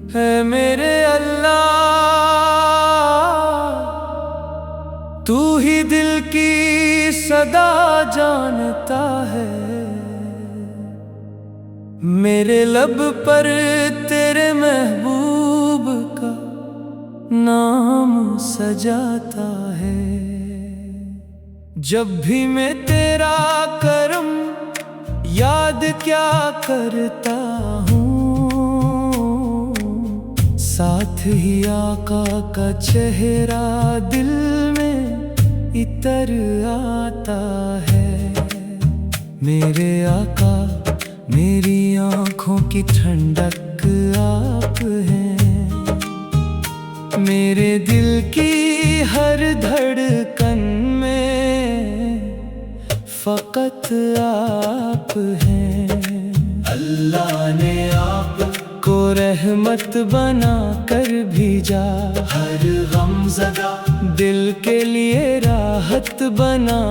है मेरे अल्लाह, तू ही दिल की सदा जानता है। मेरे लब पर तेरे महबूब का नाम सजाता है। जब भी मैं तेरा करम याद क्या करता हूँ, साथ ही आका का चेहरा दिल में इतर आता है। मेरे आका मेरी आँखों की ठंडक आप हैं, मेरे दिल की हर धड़कन में फकत आप हैं। अल्लाह ने आपको रहमत बना कर भेजा, हर गमज़दा दिल के लिए राहत बना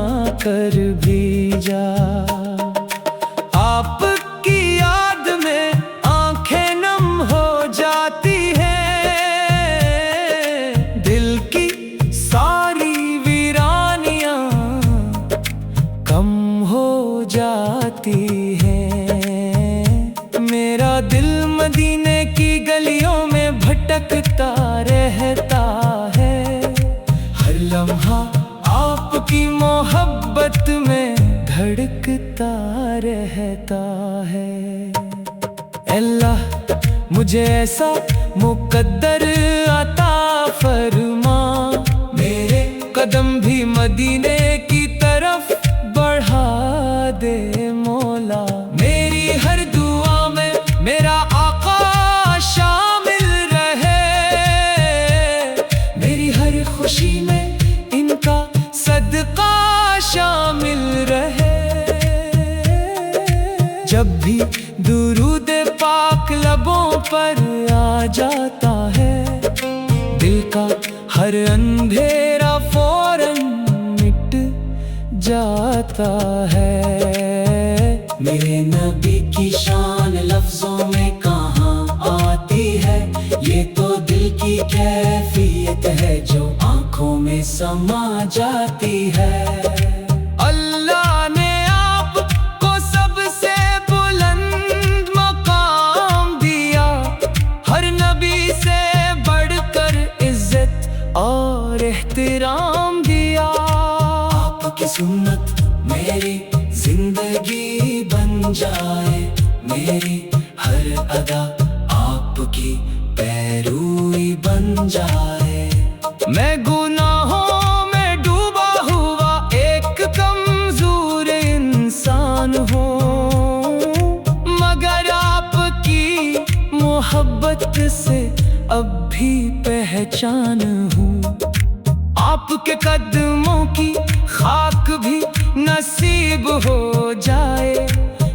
कर भेजा। आपकी याद में आंखें नम हो जाती हैं, दिल की सारी वीरानियां कम हो जाती हैं। मेरा दिल मदीने की गलियों में भटकता रहता है, हर लम्हा आपकी मोहब्बत में धड़कता रहता है। अल्लाह मुझे ऐसा मुकद्दर अता फरमा, मेरे कदम भी मदीने की तरफ बढ़ा दे मौला। मेरी हर दुआ में मेरा आका शामिल रहे, मेरी हर खुशी में इनका सदका शामिल रहे। जब भी दुरूद पाक लबों पर आ जाता है, दिल का हर अंधेरा फौरन मिट जाता है। मेरे नबी की शान लफ्जों में कहाँ आती है, ये तो दिल की कैफियत है जो आंखों में समा जाती है। अल्लाह ने आपको सबसे बुलंद मकाम दिया, हर नबी से बढ़कर इज्जत और एहतराम दिया। आपकी सुन्नत मेरी जिंदगी बन जाए, मेरी हर अदा आपकी पैरूई बन जाए। मैं गुनाहों में डूबा हुआ एक कमजोर इंसान हूँ, मगर आपकी मोहब्बत से अब भी पहचान हूँ। आपके कदमों की खाक भी नसीब हो जाए,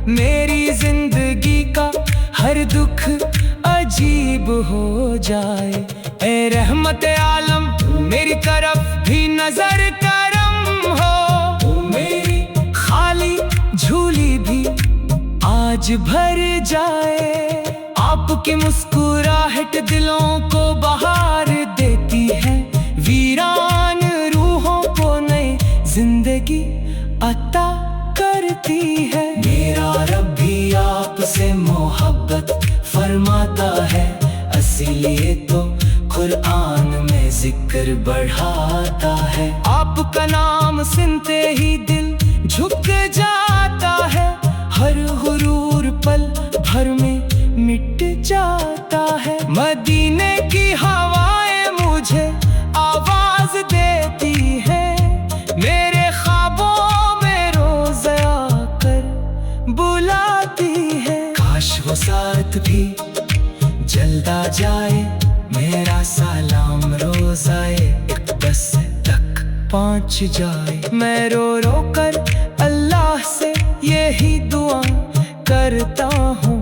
मेरी जिंदगी का हर दुख अजीब हो जाए। ए रहमत आलम मेरी तरफ भी नजर करम हो, मेरी खाली झूली भी आज भर जाए। आपकी मुस्कुराहट दिलों को बहार देती है, वीरान रूहों को नई जिंदगी अता करती है। मेरा रब भी आपसे मोहब्बत फरमाता है, इसीलिए तो कुरान में जिक्र बढ़ाता है। आपका नाम सुनते ही दिल झुक जाता है, हर हुरूर पल भर में मिट जाता है। मदीने की हवाएं मुझे आवाज देती है, मेरे ख्वाबों में रोज आकर बुलाती है। काश वो साथ भी जल्दा जाए, मेरा सलाम रोज आए एक बस तक पहुँच जाए। मैं रो रो कर अल्लाह से यही दुआ करता हूँ,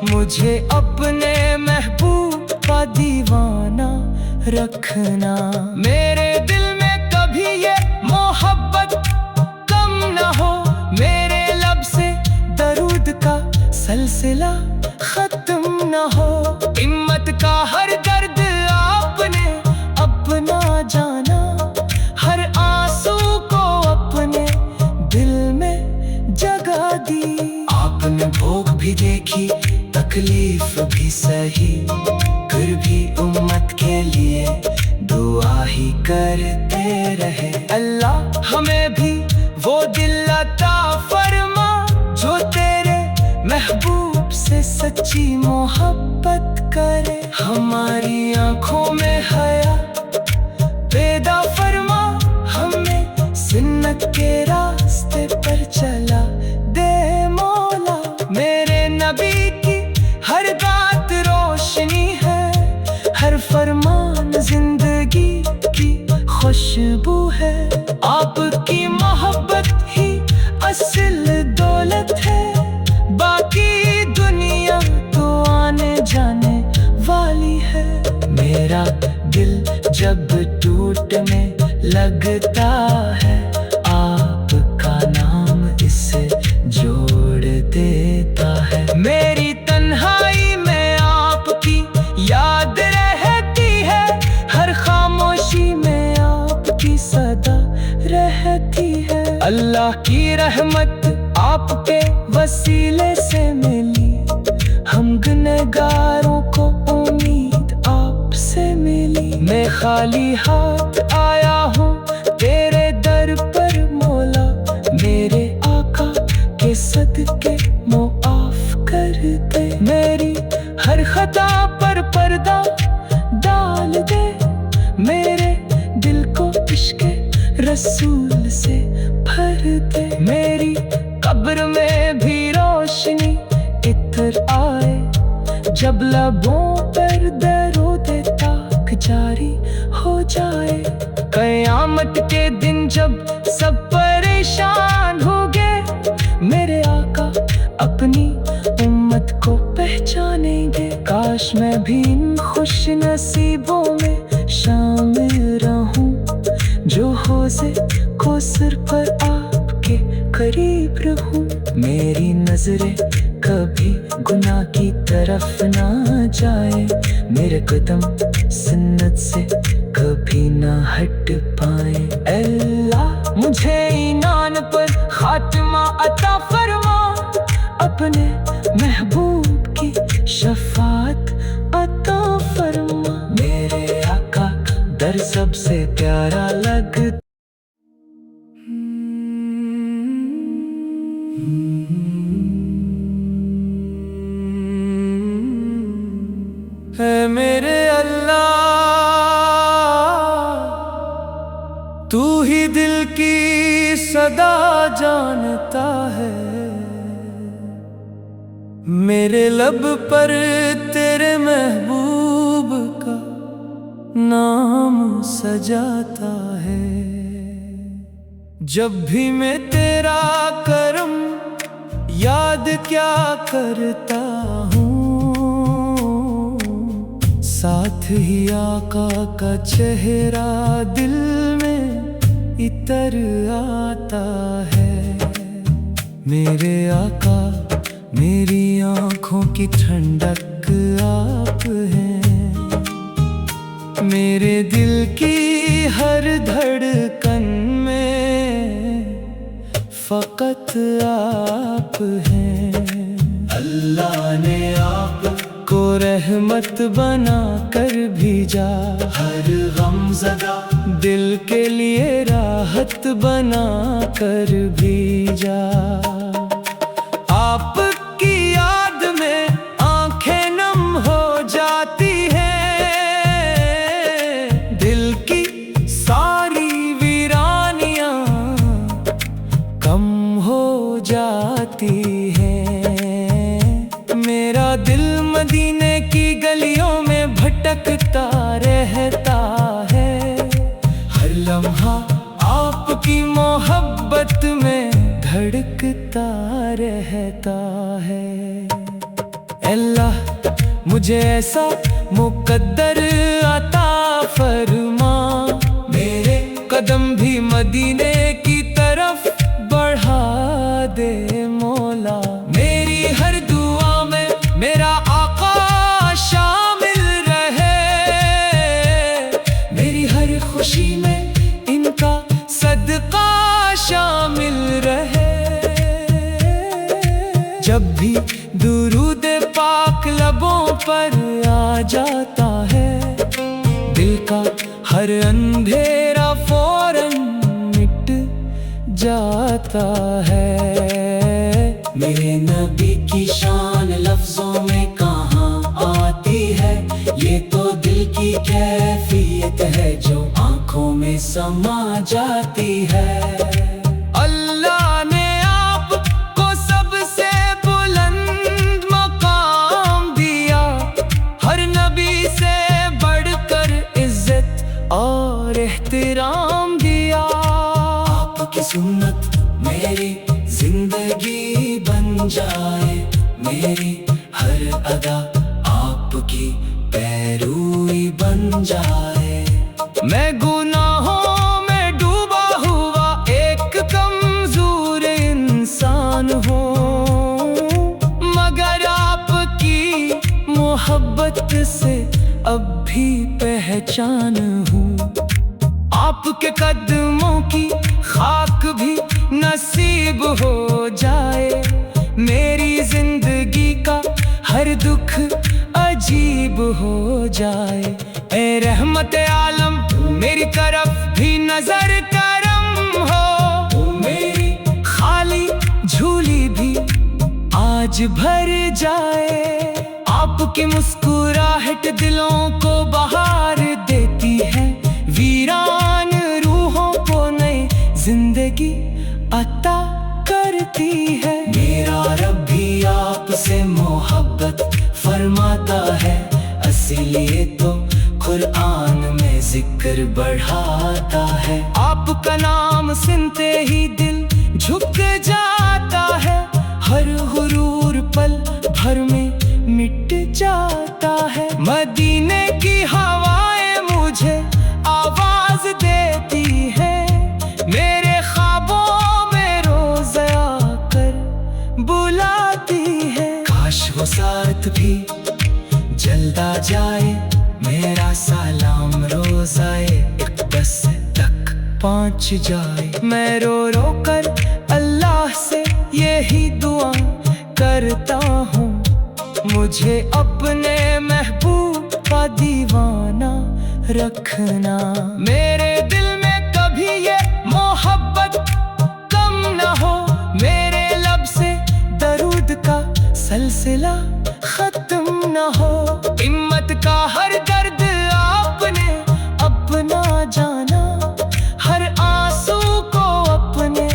मुझे अपने महबूब का दीवाना रखना। मेरे दिल में कभी ये मोहब्बत कम न हो, मेरे लब अल्लाह हमें भी वो दिल अता फरमा जो तेरे महबूब से सच्ची मोहब्बत करे। हमारी आंखों में हया पैदा फरमा, हमें सुन्नत के रास्ते पर चला दे मौला। मेरे नबी की हर बात रोशनी है, हर फरमान जिंदगी की खुशबू है। आपकी मोहब्बत ही असल दौलत है, बाकी दुनिया तो आने जाने वाली है। मेरा दिल जब टूटने लगता है, आपका नाम इससे जोड़ देता है। मेरी तन्हाई में आपकी याद रहती है, हर खामोशी में आपकी सदा रहती है। अल्लाह की रहमत आपके वसीले से मिली, हम गुनहगारों को उम्मीद आपसे मिली। मैं खाली हाथ आया हूँ तेरे दर पर मौला, मेरे आका के सदके मुआफ कर दे। मेरी हर खता पर पर्दा डाल दे, मेरे दिल को इश्क़े रसूल से भर दे। मेरी कब्र में भी रोशनी इतर आए, जब लबों पर दरूद ताक जारी हो जाए। क़यामत के दिन जब सब परेशान होंगे, मेरे आका अपनी उम्मत को पहचानेंगे। काश मैं भी इन खुश नसीबों में शामिल रहूं, जो हौज़े कौसर पर आपके करीब रहूं। मेरी नजरें कभी गुनाह की तरफ ना जाए, मेरे कदम सुन्नत से कभी ना हट पाए। अल्लाह मुझे ईमान पर खात्मा अता फरमा, अपने महबूब की शफात अता फरमा। मेरे आका दर सबसे प्यारा लगता है। मेरे अल्लाह तू ही दिल की सदा जानता है, मेरे लब पर तेरे महबूब का नाम सजाता है। जब भी मैं तेरा करम याद क्या करता हूँ, साथ ही आका का चेहरा दिल में इतर आता है। मेरे आका मेरी आँखों की ठंडक आप हैं, मेरे दिल की हर धड़कन में फकत आप हैं। अल्लाह ने आपको रहमत बना कर भेजा, हर गमज़दा दिल के लिए राहत बना कर भेजा। आपकी याद में आंखें नम हो जाती हैं, दिल की सारी वीरानियां कम हो जाती हैं। मेरा दिल मदीने की गलियों में भटकता रहता है, हर लम्हा आपकी मोहब्बत में धड़कता रहता है। अल्लाह मुझे ऐसा मुकद्दर अता फरमा, मेरे कदम भी मदीने की तरफ बढ़ा दे मौला। मेरी हर दुआ में मेरा आका शामिल रहे, मेरी हर खुशी में इनका सदका शामिल रहे। जब भी दुरूद पाक लबों पर आ जाता है, दिल का हर अंधेरा फौरन जाता है। मेरे नबी की शान लफ्जों में कहाँ आती है, ये तो दिल की कैफियत है जो आंखों में समा जाती है। अल्लाह ने आपको सबसे बुलंद मकाम दिया, हर नबी से बढ़कर इज्जत और एहतराम दिया। आपकी सुन्नत मेरी जिंदगी बन जाए, मेरी हर अदा आपकी पैरूई बन जाए। मैं गुनाहों में डूबा हुआ एक कमजोर इंसान हूँ, मगर आपकी मोहब्बत से अब भी पहचान हूँ। आपके कदमों की खाक भी नसीब हो जाए, मेरी जिंदगी का हर दुख अजीब हो जाए। ए रहमत आलम मेरी तरफ भी नजर करम हो, मेरी खाली झूली भी आज भर जाए। आपकी मुस्कुराहट दिलों को बहार देती है, वीरान रूहों को नई जिंदगी अता करती है। मेरा रब भी आपसे मोहब्बत फरमाता है, इसीलिए तो कुरान में जिक्र बढ़ाता है। आपका नाम सुनते ही दिल झुक जाता है, हर हुरूर पल भर में मिट जाता है। मदीने की हवाएं मुझे आवाज देती है, मेरे ख्वाबों में रोज आकर बुलाती है। काश वो साथ भी जल्दा जाए, मेरा सलाम रोज आए बस तक पहुंच जाए। मैं रो रो कर अल्लाह से यही दुआ करता हूँ, मुझे अपने महबूब का दीवाना रखना। मेरे दिल में कभी ये मोहब्बत कम न हो, मेरे लब से दरूद का सिलसिला खत्म न हो। हिम्मत का हर दर्द आपने अपना जाना, हर आंसू को अपने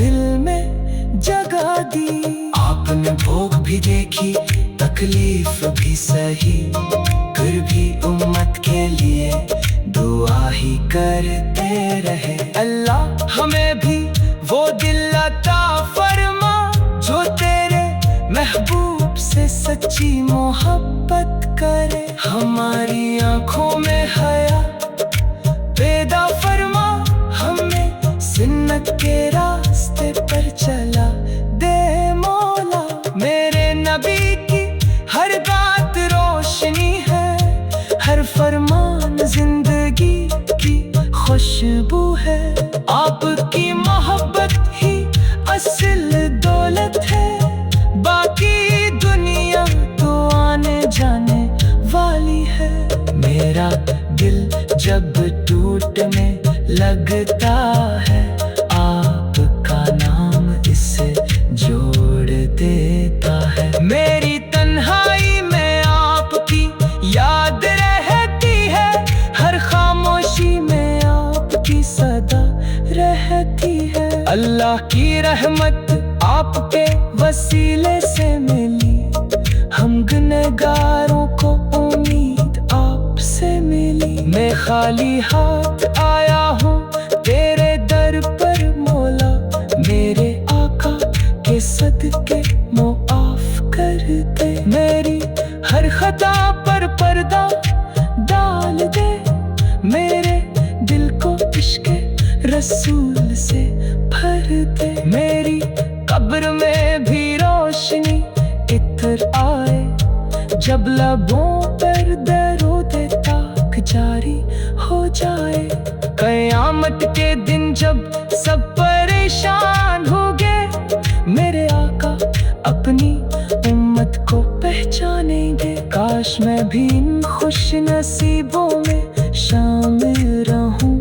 दिल में जगा दी। आपने भूख भी देखी, तकलीफ भी सही, फिर भी उम्मत के लिए दुआ ही करते रहे। अल्लाह हमें भी वो दिल अता फरमा जो तेरे महबूब से सच्ची मोहब्बत करे। हमारी आंखों में हया पैदा फरमा, हमें सुन्नत के रास्ते पर चला दे मौला। मेरे नबी की हर बात रोशनी है, हर फरमान जिंदगी की खुशबू है। आपकी मोहब्बत ही असल दौलत है, बाकी दुनिया तो आने जाने वाली है। मेरा दिल जब टूटने लगता है, आपका नाम इससे जोड़ देता है। मेरी तन्हाई में आपकी याद रहती है, हर खामोशी में आपकी सदा रहती है। अल्लाह की रहमत आपके वसीले से मिली, हम गुनहगारों को उम्मीद आपसे मिली। मैं खाली हाथ आया हूँ तेरे दर पर मौला, मेरे आका के सदके मुआफ कर दे। मेरी हर खता पर पर्दा डाल दे, मेरे दिल को इश्क़ रसूल से भर दे। मेरी कब्र में भी रोशनी इतर आए, जब लबों पर दरूद ताक जारी हो जाए। क़यामत के दिन जब सब परेशान होंगे, मेरे आका अपनी उम्मत को पहचानेंगे। काश मैं भी इन खुश नसीबों में शामिल रहूं,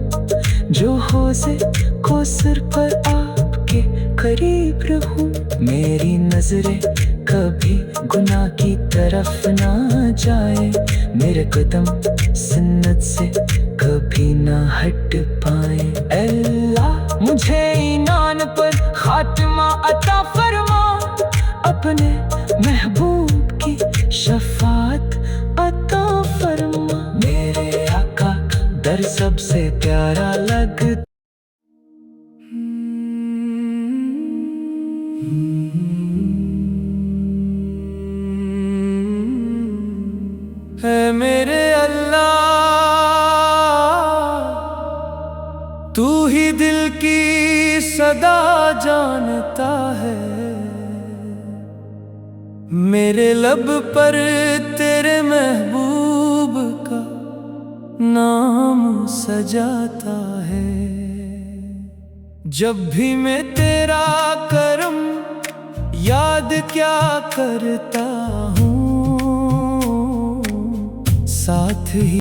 जो हौज़े कौसर पर आ करीब रहूं, मेरी नजरें कभी गुनाह की तरफ ना जाए, मेरे कदम सुन्नत से कभी ना हट पाए। अल्लाह मुझे ईमान पर खातिमा अता फरमा, अपने महबूब की शफाअत अता फरमा। मेरे आका दर सबसे प्यारा लगता है मेरे अल्लाह, तू ही दिल की सदा जानता है। मेरे लब पर तेरे महबूब का नाम सजाता है। जब भी मैं तेरा करम याद क्या करता हूँ, साथ ही